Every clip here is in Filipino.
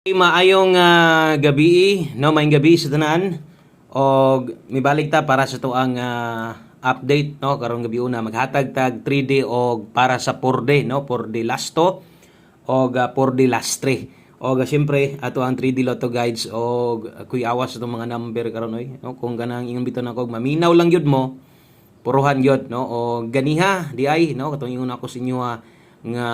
Maayong gabi, no, maayong gabi sa tanan. Og mibalik ta para sa tuang update, no, karong gabi una maghatag tag 3D og para sa 4D, no, 4D lasto og 4D lastre. Og siyempre ato ang 3D Lotto guides og kuyawas itong mga number karon oy, no, kung ganang ingon bitaw nako maminaw lang gyud mo, puruhan gyud, no, o ganiha di ay, no, katong ingon ako sa inyo nga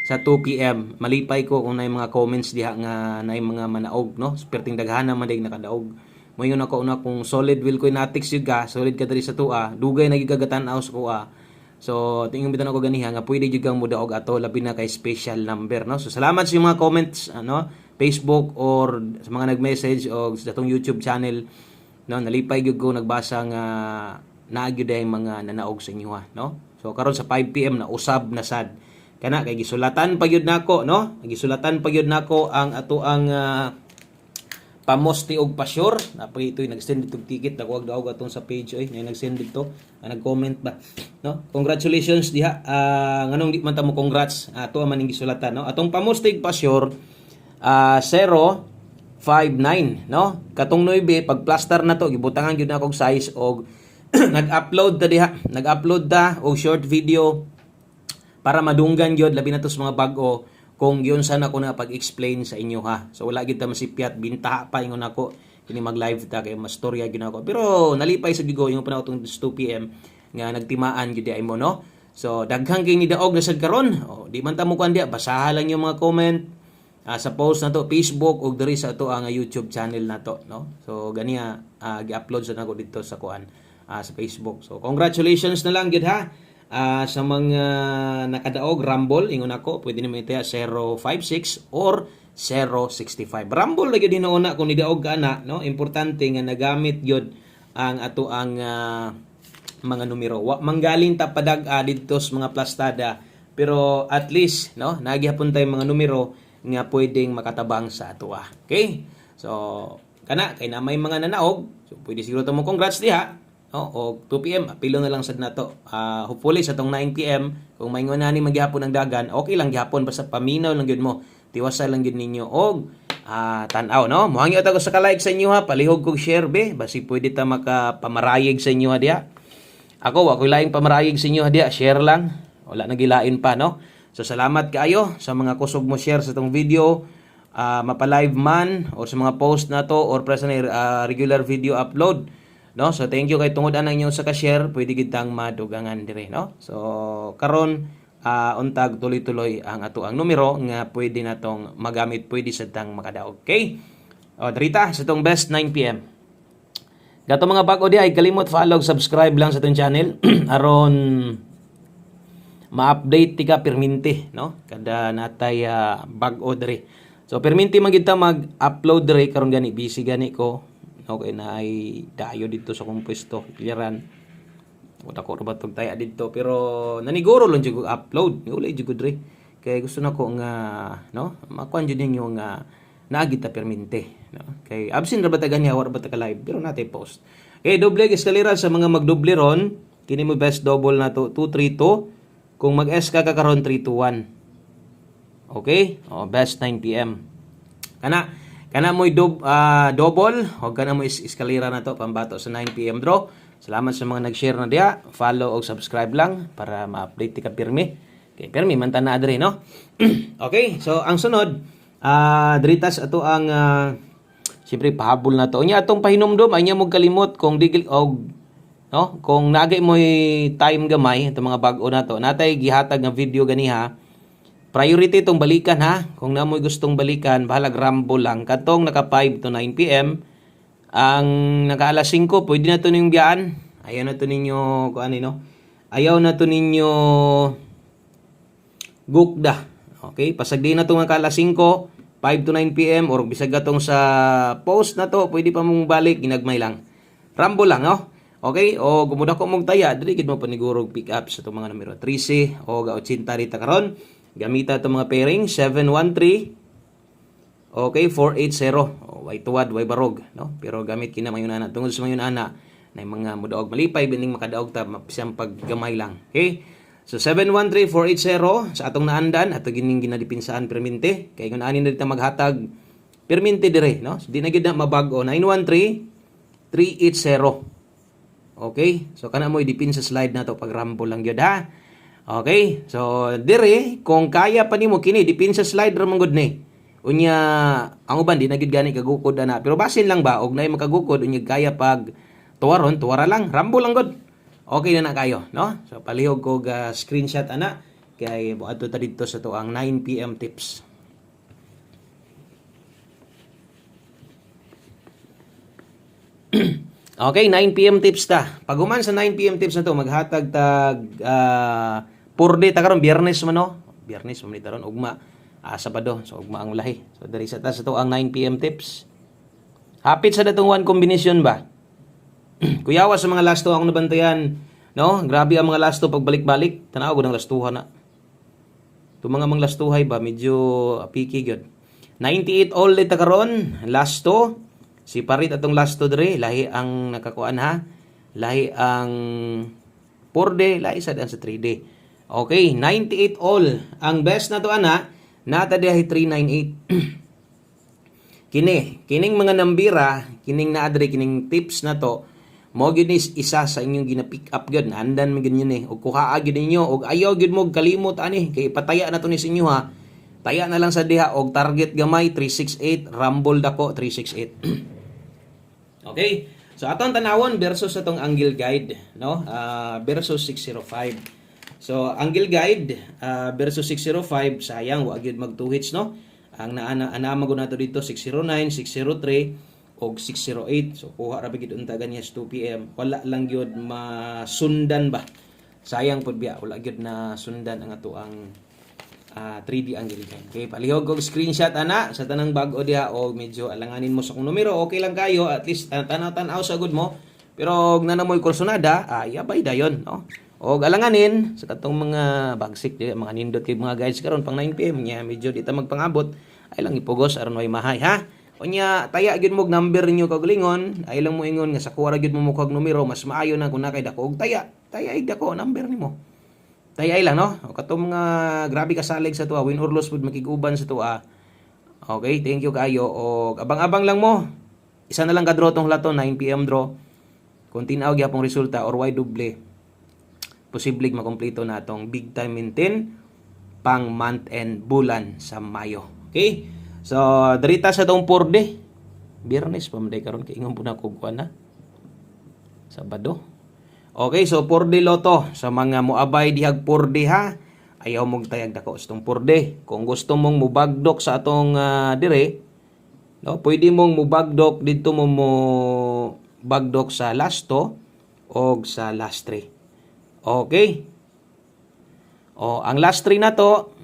sa 2 PM malipay ko kung nay mga comments diha nga nay mga manaog, no, perting daghana man dig nakadaog. Moingon ako una kung solid will ko inatics yun ka, solid ka diri sa tua, dugay na gigagatan-aw sa kuha. So tingin bitan ako ganiha nga pwede jud kang mudaog ato labi na kay special number, no. So salamat sa mga comments, ano, Facebook or sa mga nag-message o sa atong YouTube channel, no, nalipay gyud ko nagbasa nga naa gyud ay mga nanaog sa inyo, no. So karon sa 5 PM na usab na sad kana kay gisulatan pa gyud nako, no, gisulatan pa gyud nako ang ato ang pamosti og pa-sure na pa ito'y nag-send itong ticket na kuwag daw atong sa page oy na nag-send dito nag-comment ba, no, congratulations diha nganong di man ta mo congrats ato man ning gisulatan, no, atong pamosti og pa-sure 059, no, katong 9 pag plaster na to gibutangan gyud na akong size og nag-upload ta diha, nag-upload ta og short video para madunggan gyud labi na to sa mga bag-o kung yun sana ko na pag-explain sa inyo, ha. So wala gyud ta masipyat bintaha pa ingon ako kini mag-live ta kay mastorya gyud ako. Pero nalipay sa gigo yung panahon tong 2 PM nga nagtimaan gyud ay mo, no. So daghang kay ni daog na sad karon. Di man ta mo kuan dia, basaha lang yung mga comment sa post na to Facebook ug diri sa ato ang YouTube channel na to, no. So ganiya gi-upload sa nako dito sa kuan sa Facebook. So congratulations na lang gyud, ha. Sa mga nakadaog Rumble ingon ako pwede nimo itiya 056 or 065. Rumble lagi din una kung nidaog ka na, no, importante nga nagamit gyud ang ato ang mga numero. Wa manggaling ta padag didto sa mga plastada pero at least, no, nagyapon tay mga numero nga pwedeng makatabang sa ato. Okay? So kana kay na may mga nanaog, so pwede siguro ta mo congrats diha. O 2 PM apilo na lang sad nato. Hopefully sa tong 9 PM kung maingon na ni magyapon ng dagan, okay lang gyapon basta paminaw lang gyud mo. Tiwasa lang gyud ninyo og tan-aw, no. Mohangyo ta ko sa ka-like sa inyo, ha. Palihog kog share be basi pwede ta makapamarayig sa inyo diha. Ako wa ko laing pamarayig sa inyo diha, share lang. Wala na gilain pa, no. So salamat kaayo sa mga kusog mo share sa tong video. Mapa-live man or sa mga post na to or present regular video upload, no. So thank you kay tungod anang inyo sa ka-share, pwede kitang madugangan dire, no. So karon untag tuloy-tuloy ang ato ang numero nga pwede natong magamit, pwede sa tang makadaog. Okay? Drita sa tong best 9 PM. Gato mga bag-o di ay kalimot follow, subscribe lang sa tong channel aron ma-update tika perminti, no, kada natay bag-o dire. So perminti man gid ta mag-upload dire karon gani busy gani ko. Okay na ay dayo dito sa kong pwesto clearan wala ko ba tong taya dito pero naniguro lang jud upload ulay jud dre kay gusto nako nga, no, makuan jud ninyo nga naagita permente, no, kay absent ra ba ta ganya war ba ta ka live pero natay post. Okay, doble eskalera sa mga magdoble ron kini mo best double na to 232 kung mag-S ka karon 321. Okay, best 9 PM kana mo'y double o kana mo eskalera na to pambato sa 9 PM draw. Salamat sa mga nag-share na diya, follow o subscribe lang para ma-update ka pirmi. Okay, pirmi man ta na adre, no. Okay, so ang sunod dritas ato ang siyempre pahabol na to. Unya atong pahinumdom ay nya mo kalimot kung digil og, no, kung nagay mo time gamay itong mga bag-o na to. Natay gihatag nga video ganiha. Priority itong balikan, ha. Kung namoy gustong balikan, bahalag Rumble lang. Katong naka 5 to 9 PM. Ang naka alas 5, pwede na to ninyong biyaan. Ayaw na to ninyo, kung ano, no? Ayaw na to ninyo gukda. Okay? Pasagdi na to naka alas 5, 5 to 9 PM, or bisag atong sa post na to, pwede pa mong balik, ginagmay lang. Rumble lang, no? Okay? O gumuda ko mong taya, dili gid mo panigurog pick up sa itong mga numero 13 o 80 rita karon. Gamita itong mga pairing 713 okay 480 way tuwad way barog, no, pero gamit kina mayon ana tungod sa mayon ana na mga mudaog malipay bining makadaog ta mapisang paggamay lang. Okay, So 713480 sa atong naandan ato gining ginadipinsaan permente kay kun ani na dita maghatag permente dire, no? So, di na gid na mabag-o 913380. Okay? So kana mo idipin sa slide nato pag rambo lang gyud ha. Okay? So dire kung kaya pa nimo kini dipin sa slide ra man gud ni. Unya ang uban di na gid gani kagukod ana. Pero basin lang ba og nay makagukod unya kaya pag tuwaron, tuwara lang, rambo lang gud. Okay na kayo, no? So palihog ko screenshot ana kay ato ta didto sa to ang 9 PM tips. Okay, 9 PM tips ta. Pag human sa 9 PM tips na to, maghatag tag per day ta karon Biyernes man no. Biyernes man taron ugma Sabado. So ugma ang lahi. So diri sa ta sa to ang 9 PM tips. Hapit sa datong one combination ba? Kuyawa sa mga last 2 akong nabantayan, no? Grabe ang mga last 2 pagbalik-balik. Tanaw gud ang last 2 na. To mga last 2 ba medyo picky gyud. 98 all ta karon, last 2. Si parit atong last to dire, lahi ang nakakuan ha. Lahi ang 4D, lahi sad ang sa 3D. Okay, 98 all. Ang best na to ana, nata diha 398. Kining mga nambira, kining naadre kining tips na to, mo gyud isa sa inyong gina-pick up gyud. Andan man gyud ni og kuhaa gyud ninyo og ayaw gyud mo kalimot ani kay pataya na to ni sa inyo ha. Taya na lang sa diha og target gamay 368, rumble dako 368. Okay? So atong tanawon versus atong angle guide, no? Versus 605. So angle guide versus 605 sayang wa gyud mag 2 hits, no? Ang naama gud nato dito 609, 603 og 608. So kuha ra gyud unta ganyas 2 PM. Wala lang gyud masundan ba. Sayang pud biya wala gyud na sundan ang ato ang 3D angle guide. Okay, palihog og screenshot ana sa tanang bag-o diha og medyo alanganin mo sa kung numero, okay lang kayo at least tanaw-tanaw sa good mo. Pero og nanamoy kursunada, yabay dayon, no? Og alanganin sa katong mga bagsik di mga nindot kay mga guys karon pang 9 PM nya medyo di ta magpangabot ay lang ipugos aron way mahay ha. Unya taya gyud mo og number ninyo kag lingon, ay lang mo ingon nga sa kuwara gyud mo kag numero mas maayo na kun nakay dako og taya ig dako number nimo. Tayay lang, no? O katong mga grabe kasalig sa tuwa, win or lose pud makiguban sa tuwa. Okay, thank you kayo. O abang-abang lang mo. Isa na lang ka draw tong lato, 9 PM draw. Kung tinaw gyapong resulta or why double, posible makompleto na atong big time maintain pang month and bulan sa Mayo. Okay? So, darita sa tong 4D. Biyernes pa man karon kay ingon pud na kuan na. Sabado. Okay, so 4D loto sa mga moabay dihag 4D ha. Ayaw mong tayag dako sa itong 4D. Kung gusto mong mubagdok sa atong dire, no, pwede mong mubagdok dito mo bagdok sa last 2 o sa last 3. Okay? O, ang last 3 na to,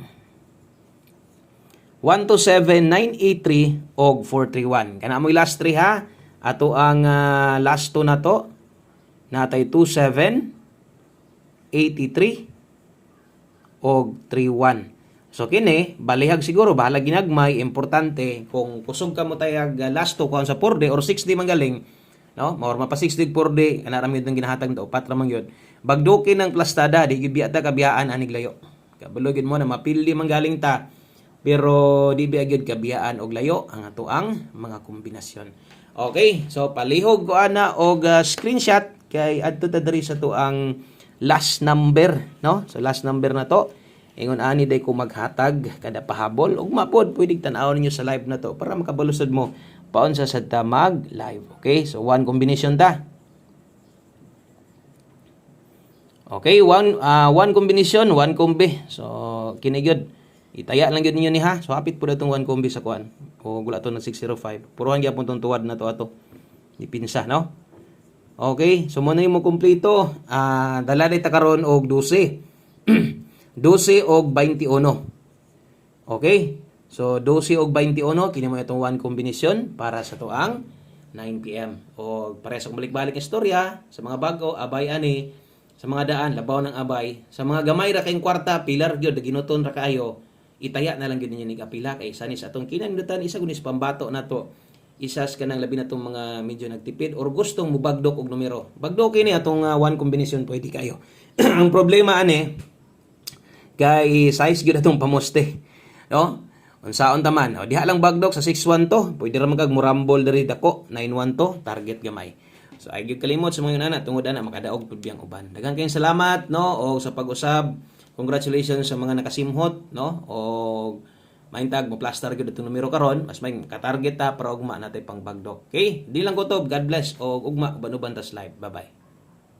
127983 og 431. Kana mo last 3 ha. Ato ang last 2 na to, natay 2783 og 31. So kini balihag siguro bahala ginagmay importante kung kusog ka mo tayag last 2 kuan sa 4D or 6D manggaling, no? Maor pa 6D 4D ana ra gyud ginahatag do upat ra man gyud. Bagdukin ng plastada di gyud biya ta kabiyaan anig layo. Kabalo gyud mo na mapili manggaling ta. Pero di biya gyud kabiyaan og layo ang ato ang mga kombinasyon. Okay, so palihog ko ana og screenshot kay adto ta diri sa to ang last number, no? So last number na to. Ingon ani day ko maghatag kada pahabol ug mapod pwedeng tan-awon ninyo sa live na to para makabalusod mo paon sa sadta mag live. Okay? So one combination ta. Okay, one combination, one combi. So kini gyud itaya lang gyud ninyo ni ha. So hapit pud atong one combi sa kuan. O gula to ng 605. Puruhan gyapon tong tuwad na to ato. Dipinsa, no? Okay, so muna yung mo kumpleto. Dala ta karon og 12. 12 og 21. Okay? So 12 og 21 kini mo itong one combination para sa tuang 9 PM. O para sa balik-balik istorya sa mga bago, abay ani, sa mga daan labaw ng abay, sa mga gamay ra kayong kwarta, pilar gyud ginuton ra kayo. Itaya na lang gyud ninyo ni kapila kay sanis atong kinahanglan isa kunis pambato nato. Isas ka ng labi na itong mga medyo nagtipid or gustong mubagdok og numero. Bagdok ini atong one combination pwede kayo. Ang problema ani, Kay size gyud atong pamoste. No? Unsaon ta man? O diha lang bagdok sa 6-1 to. Pwede ra man kag murambol diri dako 9-1 to, target gamay. So ay gyud kalimot sa mga nana tungod ana makadaog pud biyang uban. Daghang kayong salamat no o sa pag-usab. Congratulations sa mga nakasimhot no o maintag mo plaster gyud itong numero karon mas may ka-target ta para ugma natay pang bagdok. Okay? Di lang kutob. God bless o ugma uban-uban tas live. Bye-bye.